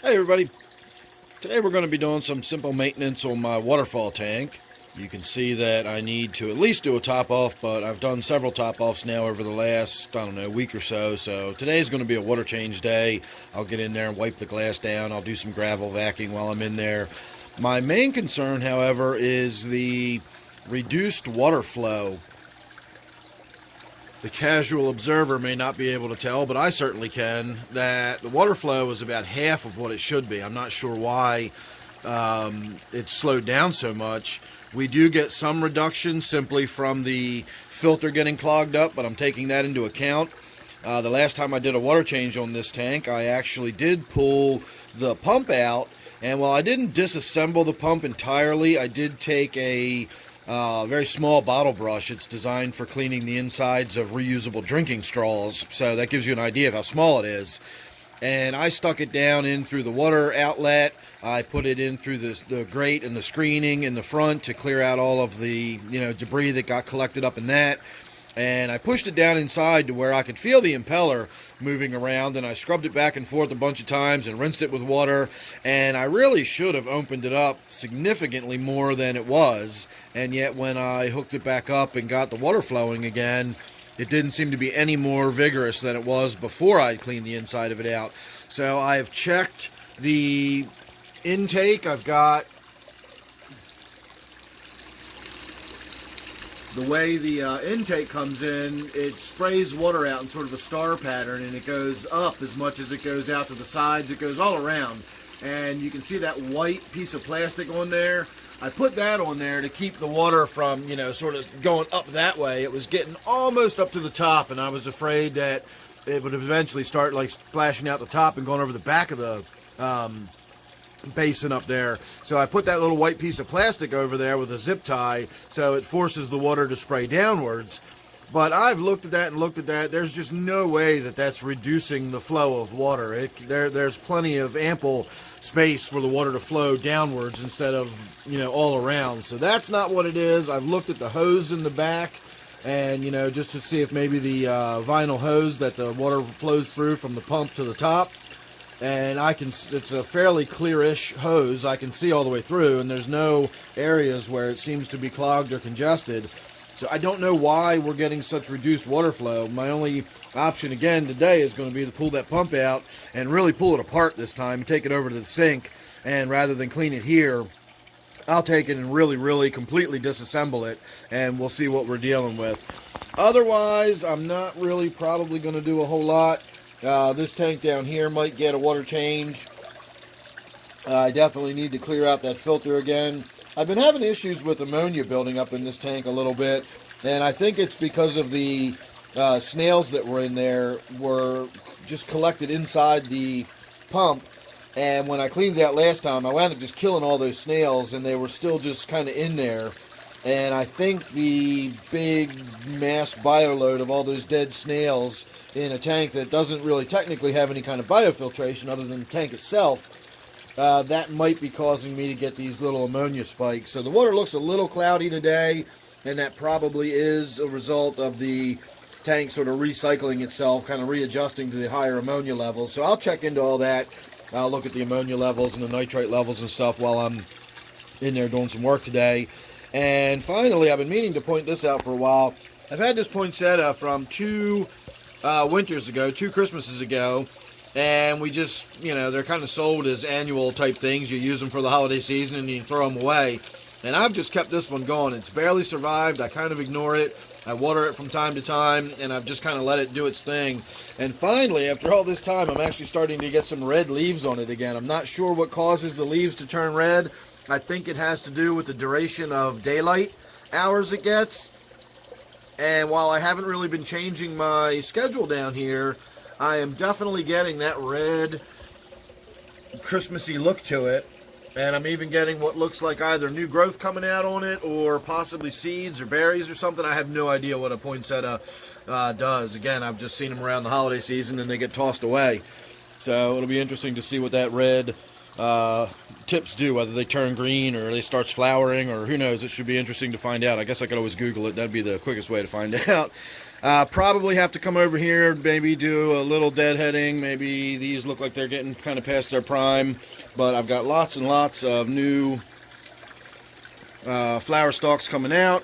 Hey everybody, today we're going to be doing some simple maintenance on my waterfall tank. You can see that I need to at least do a top off, but I've done several top offs now over the last, I don't know, week or so. So today's going to be a water change day. I'll get in there and wipe the glass down. I'll do some gravel vacuuming while I'm in there. My main concern, however, is the reduced water flow. The casual observer may not be able to tell, but I certainly can, that the water flow is about half of what it should be. I'm not sure why it's slowed down so much. We do get some reduction simply from the filter getting clogged up, but I'm taking that into account. The last time I did a water change on this tank, I actually did pull the pump out, and while I didn't disassemble the pump entirely, I did take a very small bottle brush. It's designed for cleaning the insides of reusable drinking straws, so that gives you an idea of how small it is. And I stuck it down in through the water outlet. I put it in through the grate and the screening in the front to clear out all of the debris that got collected up in that. And I pushed it down inside to where I could feel the impeller moving around, and I scrubbed it back and forth a bunch of times and rinsed it with water, and I really should have opened it up significantly more than it was, and yet when I hooked it back up and got the water flowing again, it didn't seem to be any more vigorous than it was before I cleaned the inside of it out. So I have checked the intake. I've got the way the intake comes in, it sprays water out in sort of a star pattern, and it goes up as much as it goes out to the sides. It goes all around, and you can see that white piece of plastic on there. I put that on there to keep the water from, sort of going up that way. It was getting almost up to the top, and I was afraid that it would eventually start like splashing out the top and going over the back of the basin up there. So I put that little white piece of plastic over there with a zip tie so it forces the water to spray downwards. But I've looked at that and looked at that. There's just no way that that's reducing the flow of water. There's plenty of ample space for the water to flow downwards instead of, all around. So that's not what it is. I've looked at the hose in the back and, just to see if maybe the vinyl hose that the water flows through from the pump to the top. And it's a fairly clearish hose. I can see all the way through, and there's no areas where it seems to be clogged or congested. So I don't know why we're getting such reduced water flow. My only option again today is going to be to pull that pump out and really pull it apart this time, take it over to the sink, and rather than clean it here, I'll take it and really completely disassemble it, and we'll see what we're dealing with. Otherwise, I'm not really probably going to do a whole lot. This tank down here might get a water change. I definitely need to clear out that filter again. I've been having issues with ammonia building up in this tank a little bit, and I think it's because of the snails that were in there were just collected inside the pump, and when I cleaned it out last time, I wound up just killing all those snails, and they were still just kind of in there. And I think the big mass bioload of all those dead snails in a tank that doesn't really technically have any kind of biofiltration other than the tank itself, that might be causing me to get these little ammonia spikes. So the water looks a little cloudy today, and that probably is a result of the tank sort of recycling itself, kind of readjusting to the higher ammonia levels. So I'll check into all that. I'll look at the ammonia levels and the nitrite levels and stuff while I'm in there doing some work today. And finally, I've been meaning to point this out for a while. I've had this poinsettia from two winters ago, 2 Christmases ago, and we just, they're kind of sold as annual type things. You use them for the holiday season and you throw them away. And I've just kept this one going. It's barely survived. I kind of ignore it. I water it from time to time, and I've just kind of let it do its thing. And finally, after all this time, I'm actually starting to get some red leaves on it again. I'm not sure what causes the leaves to turn red. I think it has to do with the duration of daylight hours it gets. And while I haven't really been changing my schedule down here, I am definitely getting that red Christmassy look to it. And I'm even getting what looks like either new growth coming out on it or possibly seeds or berries or something. I have no idea what a poinsettia does. Again, I've just seen them around the holiday season and they get tossed away. So it'll be interesting to see what that red tips do, whether they turn green or they start flowering, or who knows. It should be interesting to find out. I guess I could always Google it. That'd be the quickest way to find out. Probably have to come over here, maybe do a little deadheading. Maybe these look like they're getting kind of past their prime, but I've got lots and lots of new flower stalks coming out.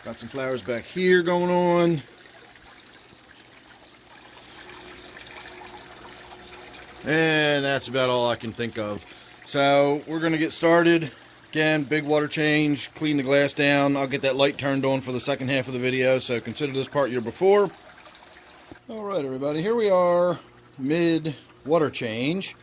Got some flowers back here going on. And that's about all I can think of. So we're going to get started. Again, big water change, clean the glass down. I'll get that light turned on for the second half of the video, so consider this part your before. Alright everybody, here we are, mid water change.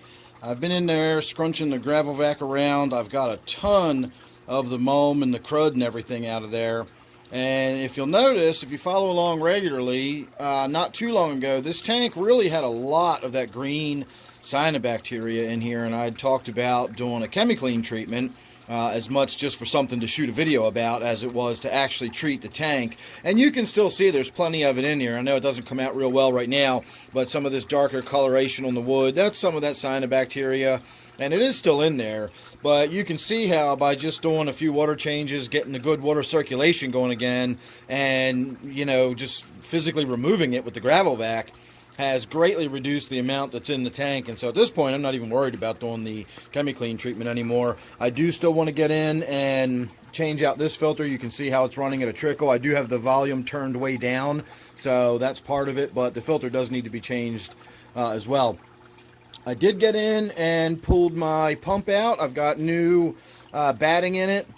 I've been in there scrunching the gravel vac around. I've got a ton of the mulm and the crud and everything out of there. And if you'll notice, if you follow along regularly, not too long ago, this tank really had a lot of that green cyanobacteria in here, and I'd talked about doing a chemiclean treatment. As much just for something to shoot a video about as it was to actually treat the tank. And you can still see there's plenty of it in here. I know it doesn't come out real well right now, but some of this darker coloration on the wood, that's some of that cyanobacteria, and it is still in there. But you can see how by just doing a few water changes, getting the good water circulation going again, and, you know, just physically removing it with the gravel vac, has greatly reduced the amount that's in the tank. And so at this point I'm not even worried about doing the chemiclean treatment anymore. I do still want to get in and change out this filter. You can see how it's running at a trickle. I do have the volume turned way down, so that's part of it, but the filter does need to be changed as well. I did get in and pulled my pump out. I've got new batting in it,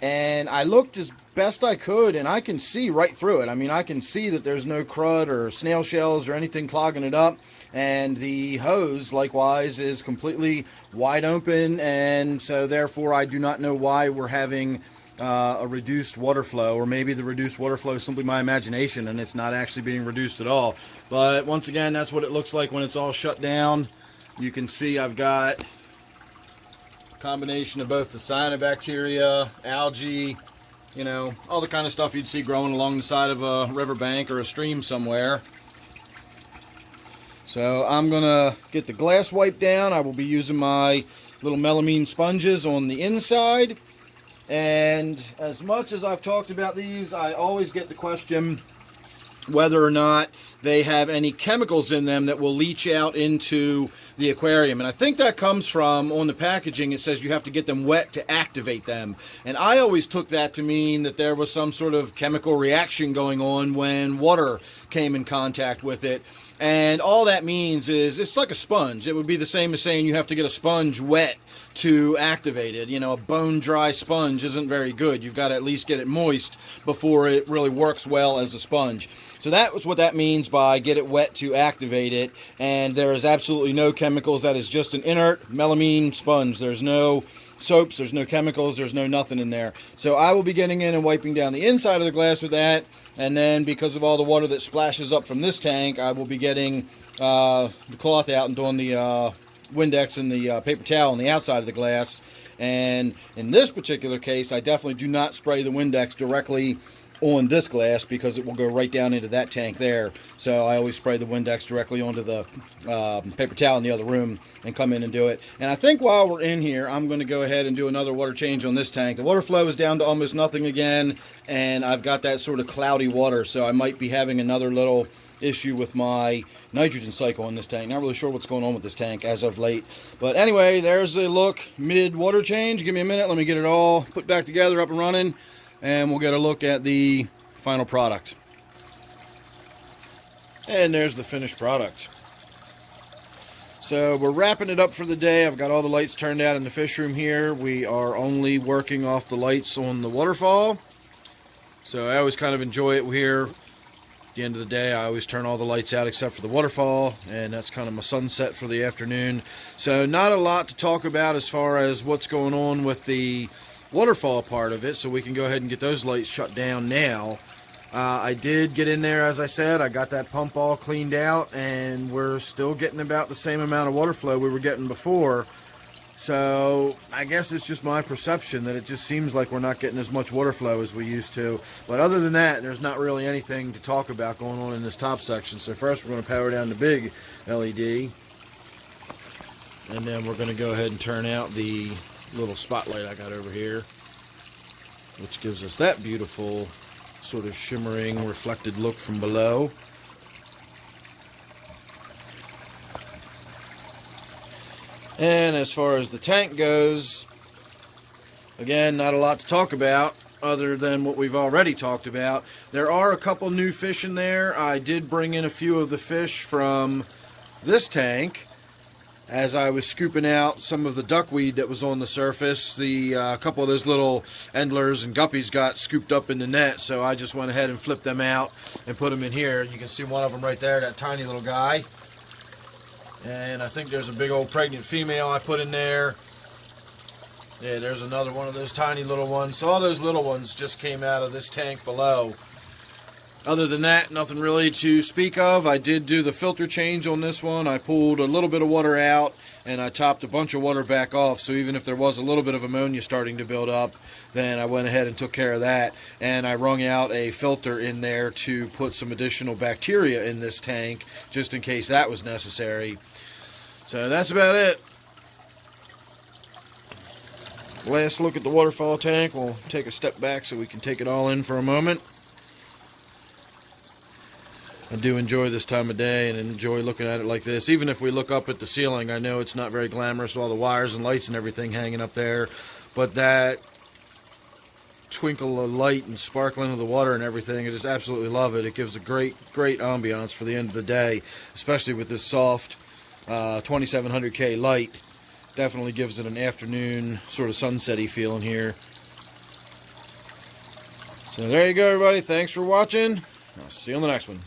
and I looked as best I could, and I can see right through it. I mean, I can see that there's no crud or snail shells or anything clogging it up, and the hose likewise is completely wide open, and so therefore I do not know why we're having a reduced water flow, or maybe the reduced water flow is simply my imagination and it's not actually being reduced at all. But once again, that's what it looks like when it's all shut down. You can see I've got a combination of both the cyanobacteria, algae, you know, all the kind of stuff you'd see growing along the side of a riverbank or a stream somewhere. So I'm going to get the glass wiped down. I will be using my little melamine sponges on the inside. And as much as I've talked about these, I always get the question whether or not they have any chemicals in them that will leach out into the aquarium. And I think that comes from, on the packaging, it says you have to get them wet to activate them. And I always took that to mean that there was some sort of chemical reaction going on when water came in contact with it. And all that means is it's like a sponge. It would be the same as saying you have to get a sponge wet to activate it. You know, a bone dry sponge isn't very good. You've got to at least get it moist before it really works well as a sponge. So that was what that means by get it wet to activate it. And there is absolutely no chemicals. That is just an inert melamine sponge. There's no soaps, there's no chemicals, there's no nothing in there. So I will be getting in and wiping down the inside of the glass with that. And then because of all the water that splashes up from this tank, I will be getting the cloth out and doing the Windex and the paper towel on the outside of the glass. And in this particular case, I definitely do not spray the Windex directly on this glass because it will go right down into that tank there. So I always spray the Windex directly onto the paper towel in the other room and come in and do it. And I think while we're in here, I'm going to go ahead and do another water change on this tank. The water flow is down to almost nothing again, and I've got that sort of cloudy water, so I might be having another little issue with my nitrogen cycle in this tank. Not really sure what's going on with this tank as of late. But anyway, there's a look mid water change. Give me a minute, let me get it all put back together, up and running, and we'll get a look at the final product. And there's the finished product. So we're wrapping it up for the day. I've got all the lights turned out in the fish room here. We are only working off the lights on the Waterfall. So I always kind of enjoy it here. At the end of the day, I always turn all the lights out except for the Waterfall, and that's kind of my sunset for the afternoon. So not a lot to talk about as far as what's going on with the Waterfall part of it, so we can go ahead and get those lights shut down now. I did get in there, as I said. I got that pump all cleaned out, and we're still getting about the same amount of water flow we were getting before. So I guess it's just my perception that it just seems like we're not getting as much water flow as we used to. But other than that, there's not really anything to talk about going on in this top section. So first we're going to power down the big LED, and then we're going to go ahead and turn out the little spotlight I got over here, which gives us that beautiful sort of shimmering, reflected look from below. And as far as the tank goes, again, not a lot to talk about other than what we've already talked about. There are a couple new fish in there. I did bring in a few of the fish from this tank as I was scooping out some of the duckweed that was on the surface. The couple of those little endlers and guppies got scooped up in the net, so I just went ahead and flipped them out and put them in here. You can see one of them right there, that tiny little guy. And I think there's a big old pregnant female I put in there. Yeah, there's another one of those tiny little ones. So all those little ones just came out of this tank below. Other than that, nothing really to speak of. I did do the filter change on this one. I pulled a little bit of water out and I topped a bunch of water back off. So even if there was a little bit of ammonia starting to build up, then I went ahead and took care of that. And I wrung out a filter in there to put some additional bacteria in this tank, just in case that was necessary. So that's about it. Last look at the waterfall tank. We'll take a step back so we can take it all in for a moment. I do enjoy this time of day and enjoy looking at it like this. Even if we look up at the ceiling, I know it's not very glamorous with all the wires and lights and everything hanging up there, but that twinkle of light and sparkling of the water and everything, I just absolutely love it. It gives a great ambiance for the end of the day, especially with this soft 2700K light. Definitely gives it an afternoon sort of sunset-y feeling here. So there you go, everybody. Thanks for watching. I'll see you on the next one.